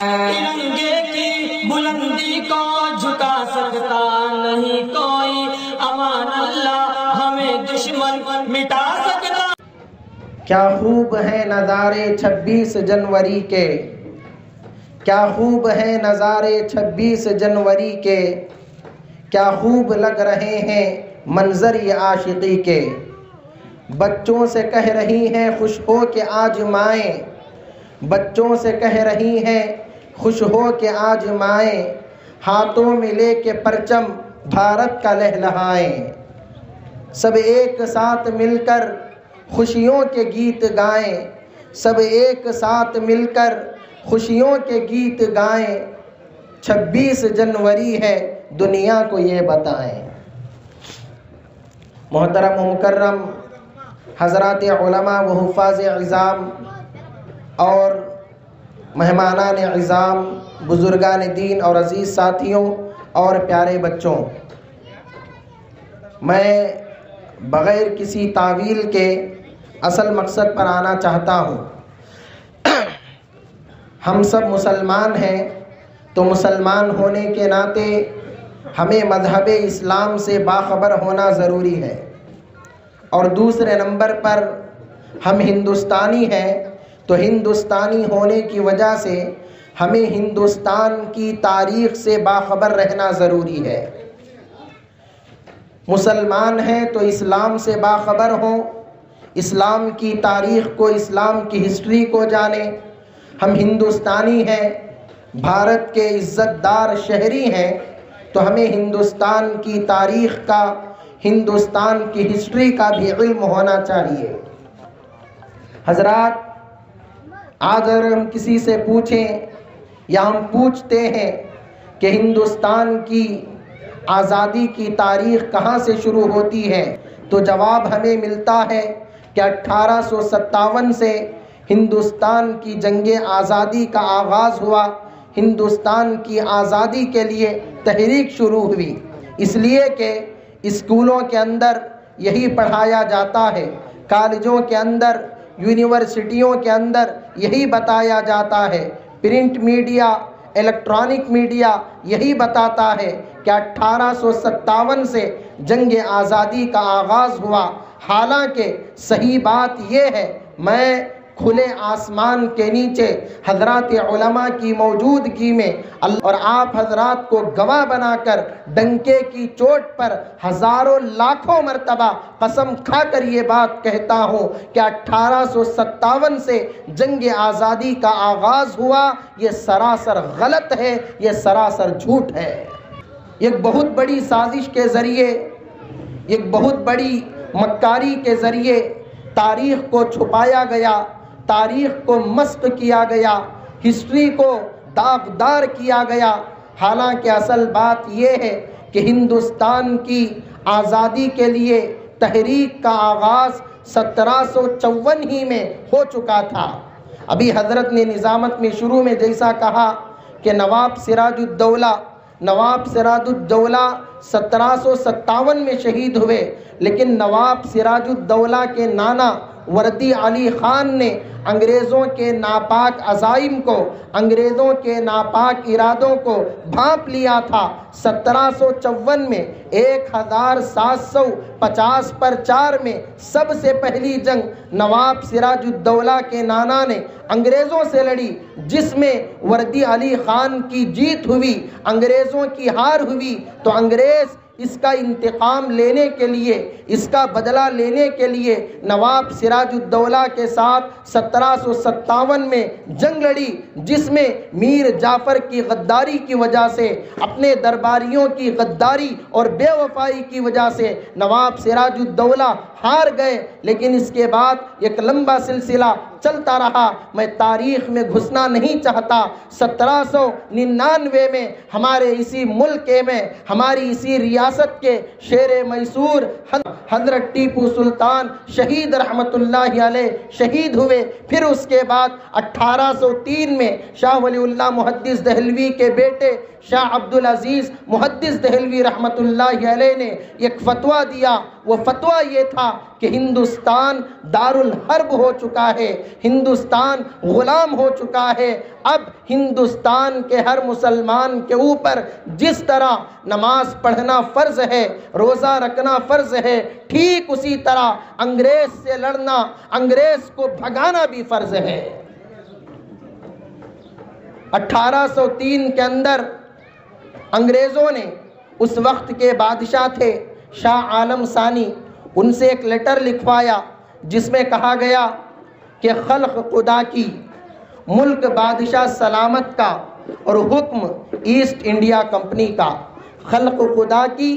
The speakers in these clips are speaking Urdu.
ترنگے کی بلندی کو جھکا سکتا نہیں کوئی، امان اللہ ہمیں دشمن مٹا سکتا۔ کیا خوب ہیں نظارے 26 جنوری کے، کیا خوب ہیں نظارے 26 جنوری کے، کیا خوب لگ رہے ہیں منظر یہ عاشقی کے۔ بچوں سے کہہ رہی ہیں خوش ہو کہ آج مائیں، بچوں سے کہہ رہی ہیں خوش ہو کہ آج مائیں، ہاتھوں میں لے کے پرچم بھارت کا لہلہائیں۔ سب ایک ساتھ مل کر خوشیوں کے گیت گائیں، سب ایک ساتھ مل کر خوشیوں کے گیت گائیں، 26 جنوری ہے دنیا کو یہ بتائیں۔ محترم و مکرم حضرات علماء و حفاظ عظام اور مہمانان عظام، بزرگان دین اور عزیز ساتھیوں اور پیارے بچوں، میں بغیر کسی تعویل کے اصل مقصد پر آنا چاہتا ہوں۔ ہم سب مسلمان ہیں، تو مسلمان ہونے کے ناطے ہمیں مذہب اسلام سے باخبر ہونا ضروری ہے، اور دوسرے نمبر پر ہم ہندوستانی ہیں، تو ہندوستانی ہونے کی وجہ سے ہمیں ہندوستان کی تاریخ سے باخبر رہنا ضروری ہے۔ مسلمان ہیں تو اسلام سے باخبر ہوں، اسلام کی تاریخ کو، اسلام کی ہسٹری کو جانیں۔ ہم ہندوستانی ہیں، بھارت کے عزت دار شہری ہیں، تو ہمیں ہندوستان کی تاریخ کا، ہندوستان کی ہسٹری کا بھی علم ہونا چاہیے۔ حضرات، آج اگر ہم کسی سے پوچھیں یا ہم پوچھتے ہیں کہ ہندوستان کی آزادی کی تاریخ کہاں سے شروع ہوتی ہے، تو جواب ہمیں ملتا ہے کہ 1857 سے ہندوستان کی جنگ آزادی کا آغاز ہوا، ہندوستان کی آزادی کے لیے تحریک شروع ہوئی، اس لیے کہ اسکولوں کے اندر یہی پڑھایا جاتا ہے، کالجوں کے اندر، یونیورسٹیوں کے اندر یہی بتایا جاتا ہے، پرنٹ میڈیا، الیکٹرانک میڈیا یہی بتاتا ہے کہ 1857 سے جنگ آزادی کا آغاز ہوا۔ حالانکہ صحیح بات یہ ہے، میں کھلے آسمان کے نیچے حضرات علماء کی موجودگی میں اور آپ حضرات کو گواہ بنا کر ڈنکے کی چوٹ پر ہزاروں لاکھوں مرتبہ قسم کھا کر یہ بات کہتا ہوں کہ 1857 سے جنگ آزادی کا آغاز ہوا، یہ سراسر غلط ہے، یہ سراسر جھوٹ ہے۔ ایک بہت بڑی سازش کے ذریعے، ایک بہت بڑی مکاری کے ذریعے تاریخ کو چھپایا گیا، تاریخ کو مسخ کیا گیا، ہسٹری کو داغدار کیا گیا۔ حالانکہ اصل بات یہ ہے کہ ہندوستان کی آزادی کے لیے تحریک کا آغاز 1754 ہی میں ہو چکا تھا۔ ابھی حضرت نے نظامت میں شروع میں جیسا کہا کہ نواب سراج الدولہ 1757 میں شہید ہوئے، لیکن نواب سراج الدولہ کے نانا وردی علی خان نے انگریزوں کے ناپاک عزائم کو، انگریزوں کے ناپاک ارادوں کو بھانپ لیا تھا۔ 1754 میں 1750 پر 4 میں سب سے پہلی جنگ نواب سراج الدولہ کے نانا نے انگریزوں سے لڑی، جس میں وردی علی خان کی جیت ہوئی، انگریزوں کی ہار ہوئی۔ تو انگریز اس کا انتقام لینے کے لیے، اس کا بدلہ لینے کے لیے نواب سراج الدولہ کے ساتھ 1757 میں جنگ لڑی، جس میں میر جعفر کی غداری کی وجہ سے، اپنے درباریوں کی غداری اور بے وفائی کی وجہ سے نواب سراج الدولہ ہار گئے۔ لیکن اس کے بعد ایک لمبا سلسلہ چلتا رہا، میں تاریخ میں گھسنا نہیں چاہتا۔ 1799 میں ہمارے اسی ملک میں، ہماری اسی ریاست کے شیر میسور حضرت ٹیپو سلطان شہید رحمت اللہ علیہ شہید ہوئے۔ پھر اس کے بعد 1803 میں شاہ ولی اللہ محدث دہلوی کے بیٹے شاہ عبدالعزیز محدث دہلوی رحمت اللہ علیہ نے ایک فتویٰ دیا وہ فتویٰ یہ تھا کہ ہندوستان دارالحرب ہو چکا ہے، ہندوستان غلام ہو چکا ہے۔ اب ہندوستان کے ہر مسلمان کے اوپر جس طرح نماز پڑھنا فرض ہے، روزہ رکھنا فرض ہے، ٹھیک اسی طرح انگریز سے لڑنا، انگریز کو بھگانا بھی فرض ہے۔ 1803 کے اندر انگریزوں نے، اس وقت کے بادشاہ تھے شاہ عالم ثانی، ان سے ایک لیٹر لکھوایا جس میں کہا گیا کہ خلق خدا کی، ملک بادشاہ سلامت کا اور حکم ایسٹ انڈیا کمپنی کا۔ خلق خدا کی،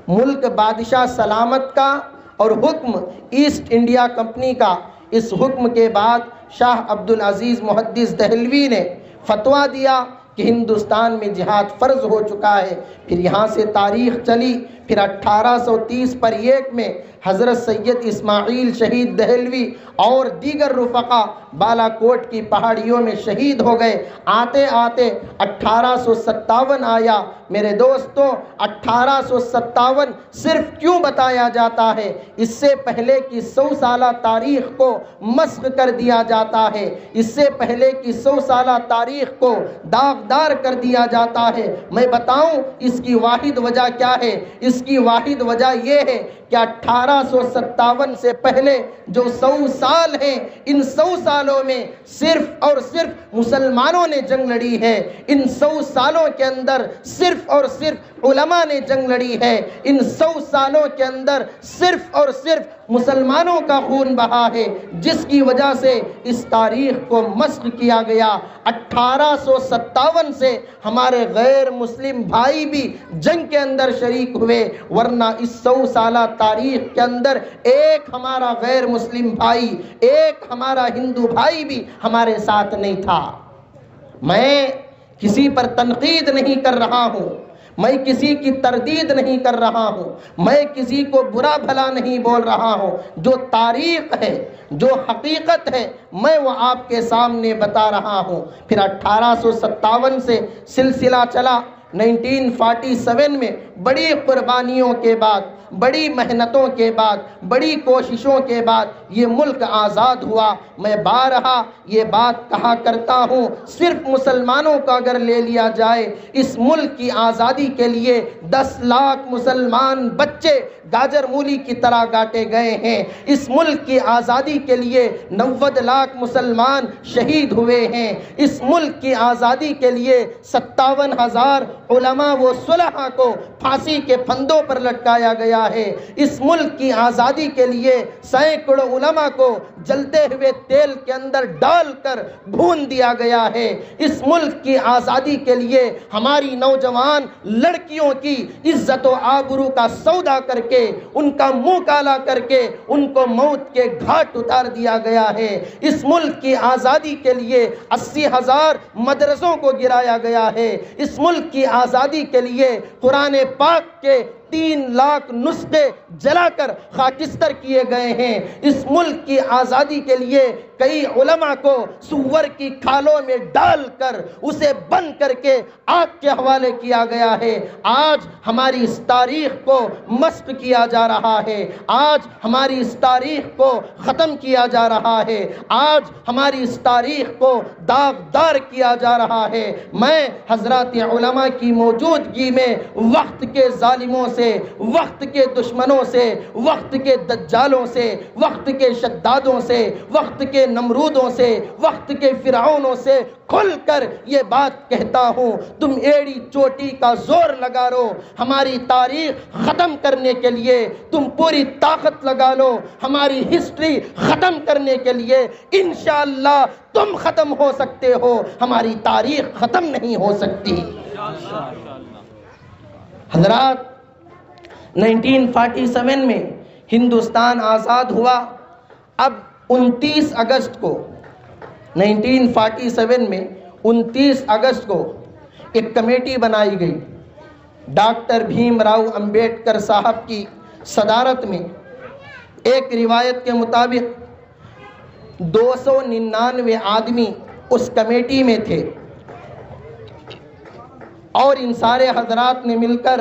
ملک بادشاہ سلامت کا اور حکم ایسٹ انڈیا کمپنی کا۔ اس حکم کے بعد شاہ عبدالعزیز محدث دہلوی نے فتویٰ دیا کہ ہندوستان میں جہاد فرض ہو چکا ہے۔ پھر یہاں سے تاریخ چلی، پھر 1830 پر 1 میں حضرت سید اسماعیل شہید دہلوی اور دیگر رفقا بالا کوٹ کی پہاڑیوں میں شہید ہو گئے۔ آتے آتے 1857 آیا۔ میرے دوستوں، 1857 صرف کیوں بتایا جاتا ہے؟ اس سے پہلے کی 100 سالہ تاریخ کو مسخ کر دیا جاتا ہے، اس سے پہلے کی 100 سالہ تاریخ کو داغدار کر دیا جاتا ہے۔ میں بتاؤں اس کی واحد وجہ کیا ہے؟ اس کی واحد وجہ یہ ہے کہ 1857 سے پہلے جو 100 سال ہیں، ان 100 سالوں میں صرف اور صرف مسلمانوں نے جنگ لڑی ہے۔ ان 100 سالوں کے اندر صرف اور صرف علماء نے جنگ لڑی ہے۔ ان 100 سالوں کے اندر صرف اور صرف مسلمانوں کا خون بہا ہے، جس کی وجہ سے اس تاریخ کو مسخ کیا گیا۔ 1857 سے ہمارے غیر مسلم بھائی بھی جنگ کے اندر شریک ہوئے، ورنہ اس 100 سالہ تاریخ کے اندر ایک ہمارا غیر مسلم بھائی، ایک ہمارا ہندو بھائی بھی ہمارے ساتھ نہیں تھا۔ میں کسی پر تنقید نہیں کر رہا ہوں، میں کسی کی تردید نہیں کر رہا ہوں، میں کسی کو برا بھلا نہیں بول رہا ہوں۔ جو تاریخ ہے، جو حقیقت ہے، میں وہ آپ کے سامنے بتا رہا ہوں۔ پھر 1857 سے سلسلہ چلا۔ 1947 میں بڑی قربانیوں کے بعد، بڑی محنتوں کے بعد، بڑی کوششوں کے بعد یہ ملک آزاد ہوا۔ میں بارہا یہ بات کہا کرتا ہوں، صرف مسلمانوں کا اگر لے لیا جائے، اس ملک کی آزادی کے لیے 10 لاکھ مسلمان بچے گاجر مولی کی طرح کاٹے گئے ہیں۔ اس ملک کی آزادی کے لیے 90 لاکھ مسلمان شہید ہوئے ہیں۔ اس ملک کی آزادی کے لیے 57,000 علماء و صلحاء کو پھانسی کے پھندوں پر لٹکایا گیا ہے۔ اس ملک کی آزادی کے لیے سینکڑوں علماء کو جلتے ہوئے تیل کے اندر ڈال کر بھون دیا گیا ہے۔ اس ملک کی آزادی کے لیے ہماری نوجوان لڑکیوں کی عزت و آبرو کا سودا کر کے، ان کا منہ کالا کر کے ان کو موت کے گھاٹ اتار دیا گیا ہے۔ اس ملک کی آزادی کے لیے 80,000 مدرسوں کو گرایا گیا ہے۔ اس ملک کی آزادی کے لیے قرآن پاک کے 3 لاکھ نسخے جلا کر خاکستر کیے گئے ہیں۔ اس ملک کی آزادی کے لیے کئی علماء کو سور کی کھالوں میں ڈال کر اسے بند کر کے آگ کے حوالے کیا گیا ہے۔ آج ہماری اس تاریخ کو مسخ کیا جا رہا ہے، آج ہماری اس تاریخ کو ختم کیا جا رہا ہے، آج ہماری اس تاریخ کو داغدار کیا جا رہا ہے۔ میں حضرات علماء کی موجودگی میں وقت کے ظالموں سے، وقت کے دشمنوں سے، وقت کے دجالوں سے، وقت کے شدادوں سے، وقت کے نمرودوں سے، وقت کے فرعونوں سے کھل کر یہ بات کہتا ہوں، تم ایڑی چوٹی کا زور لگا لو ہماری تاریخ ختم کرنے کے لیے، تم پوری طاقت لگا لو ہماری ہسٹری ختم کرنے کے لیے۔ انشاءاللہ تم ختم ہو سکتے ہو، ہماری تاریخ ختم نہیں ہو سکتی۔ حضرات، 1947 میں ہندوستان آزاد ہوا۔ اب 29 اگست کو 1947 میں 29 اگست کو ایک کمیٹی بنائی گئی ڈاکٹر بھیم راؤ امبیڈکر صاحب کی صدارت میں۔ ایک روایت کے مطابق 299 آدمی اس کمیٹی میں تھے، اور ان سارے حضرات نے مل کر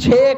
6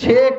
6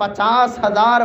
50,000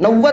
90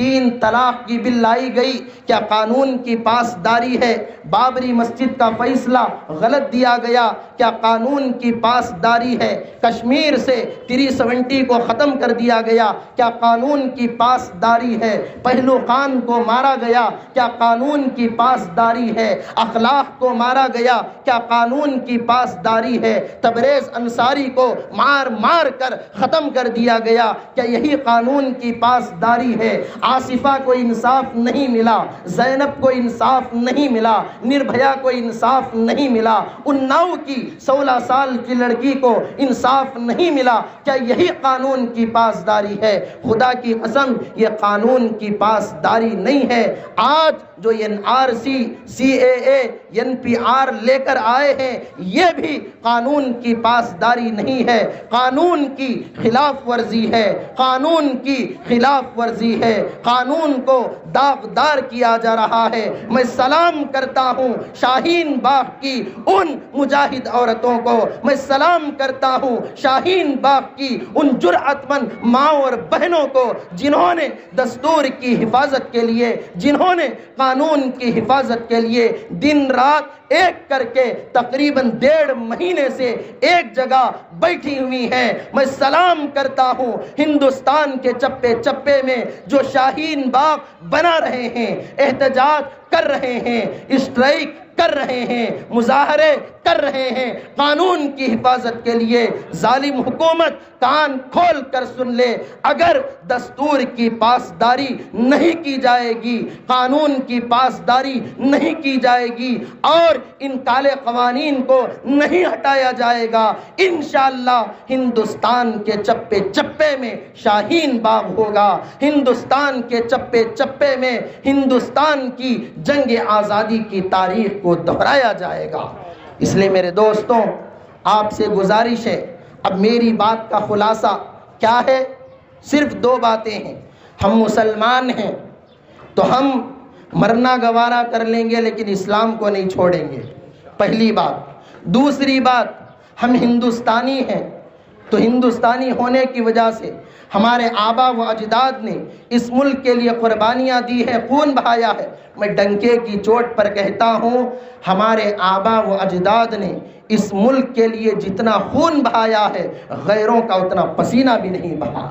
3 طلاق کی بل لائی گئی، کیا قانون کی پاسداری ہے؟ بابری مسجد کا فیصلہ غلط دیا گیا، کیا قانون کی پاسداری ہے؟ کشمیر سے 370 کو ختم کر دیا گیا، کیا قانون کی پاسداری ہے؟ پہلو خان کو مارا گیا، کیا قانون کی پاسداری ہے؟ اخلاق کو مارا گیا، کیا قانون کی پاسداری ہے؟ تبریز انصاری کو مار مار کر ختم کر دیا گیا، کیا یہی قانون کی پاسداری ہے؟ آصفہ کو انصاف نہیں ملا، زینب کو انصاف نہیں ملا، نربھیا کو انصاف نہیں ملا، اناؤ کی 16 سال کی لڑکی کو انصاف نہیں ملا، کیا یہی قانون کی پاسداری ہے؟ خدا کی قسم یہ قانون کی پاسداری نہیں ہے۔ آج جو NRC CAA NPR لے کر آئے ہیں یہ بھی قانون کی پاسداری نہیں ہے، قانون کی خلاف ورزی ہے، قانون کی خلاف ورزی ہے، قانون کو داغدار کیا جا رہا ہے۔ میں سلام کرتا ہوں شاہین باغ کی ان مجاہد عورتوں کو، میں سلام کرتا ہوں شاہین باغ کی ان جرأت مند ماؤں اور بہنوں کو جنہوں نے دستور کی حفاظت کے لیے، جنہوں نے قانون کی حفاظت کے لیے دن رات ایک کر کے تقریباً 1.5 مہینے سے ایک جگہ بیٹھی ہوئی ہیں۔ میں سلام کرتا ہوں ہندوستان کے چپے چپے میں جو شاہین باغ بنا رہے ہیں، احتجاج کر رہے ہیں، اسٹرائک کر رہے ہیں، مظاہرے کر رہے ہیں قانون کی حفاظت کے لیے۔ ظالم حکومت کان کھول کر سن لے، اگر دستور کی پاسداری نہیں کی جائے گی، قانون کی پاسداری نہیں کی جائے گی اور ان کالے قوانین کو نہیں ہٹایا جائے گا، انشاءاللہ ہندوستان کے چپے چپے میں شاہین باغ ہوگا، ہندوستان کے چپے چپے میں ہندوستان کی جنگ آزادی کی تاریخ کو دہرایا جائے گا۔ اس لیے میرے دوستوں آپ سے گزارش ہے، اب میری بات کا خلاصہ کیا ہے؟ صرف 2 باتیں ہیں۔ ہم مسلمان ہیں تو ہم مرنا گوارا کر لیں گے لیکن اسلام کو نہیں چھوڑیں گے، پہلی بات۔ دوسری بات، ہم ہندوستانی ہیں تو ہندوستانی ہونے کی وجہ سے ہمارے آبا و اجداد نے اس ملک کے لیے قربانیاں دی ہیں، خون بہایا ہے۔ میں ڈنکے کی چوٹ پر کہتا ہوں ہمارے آبا و اجداد نے اس ملک کے لیے جتنا خون بہایا ہے غیروں کا اتنا پسینہ بھی نہیں بہا،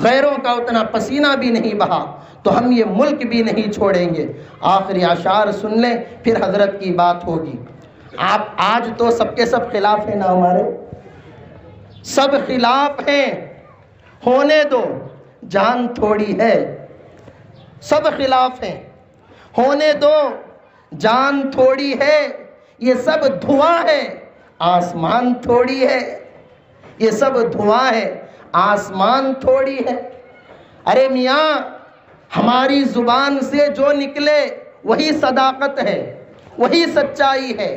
غیروں کا اتنا پسینہ بھی نہیں بہا، تو ہم یہ ملک بھی نہیں چھوڑیں گے۔ آخری اشعار سن لیں پھر حضرت کی بات ہوگی۔ آپ آج تو سب کے سب خلاف ہیں نا، ہمارے سب خلاف ہیں، ہونے دو جان تھوڑی ہے، سب خلاف ہیں، ہونے دو جان تھوڑی ہے، یہ سب دھواں ہے آسمان تھوڑی ہے، یہ سب دھواں ہے آسمان تھوڑی ہے۔ ارے میاں ہماری زبان سے جو نکلے وہی صداقت ہے، وہی سچائی ہے،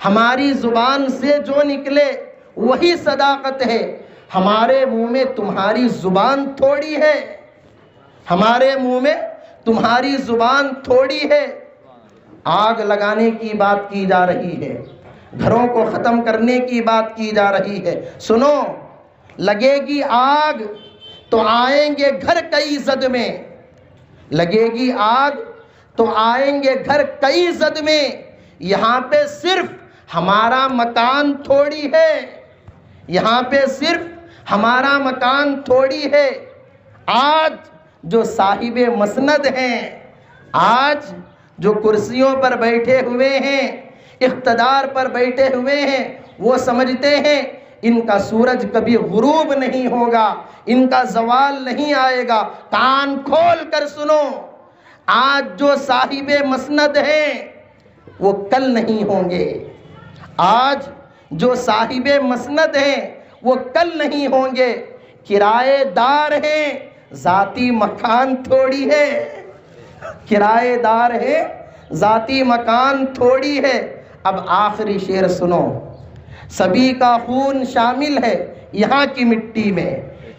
ہماری زبان سے جو نکلے وہی صداقت ہے، ہمارے منہ میں تمہاری زبان تھوڑی ہے، ہمارے منہ میں تمہاری زبان تھوڑی ہے۔ آگ لگانے کی بات کی جا رہی ہے، گھروں کو ختم کرنے کی بات کی جا رہی ہے۔ سنو، لگے گی آگ تو آئیں گے گھر کئی زد میں، لگے گی آگ تو آئیں گے گھر کئی زد میں، یہاں پہ صرف ہمارا مکان تھوڑی ہے، یہاں پہ صرف ہمارا مکان تھوڑی ہے۔ آج جو صاحب مسند ہیں، آج جو کرسیوں پر بیٹھے ہوئے ہیں، اقتدار پر بیٹھے ہوئے ہیں، وہ سمجھتے ہیں ان کا سورج کبھی غروب نہیں ہوگا، ان کا زوال نہیں آئے گا۔ کان کھول کر سنو، آج جو صاحب مسند ہیں وہ کل نہیں ہوں گے، آج جو صاحب مسند ہیں وہ کل نہیں ہوں گے، کرایہ دار ہیں ذاتی مکان تھوڑی ہے، کرایہ دار ہے ذاتی مکان تھوڑی ہے۔ اب آخری شعر سنو، سبھی کا خون شامل ہے یہاں کی مٹی میں،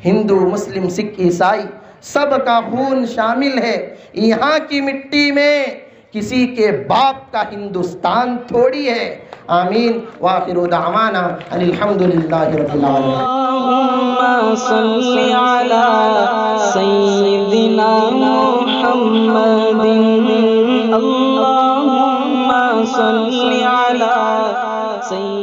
ہندو مسلم سکھ عیسائی سب کا خون شامل ہے یہاں کی مٹی میں، کسی کے باپ کا ہندوستان تھوڑی ہے۔ آمین، وآخر دعوانا ان الحمدللہ رب العالمین۔ صل على سيدنا محمد اللهم صل على سيدنا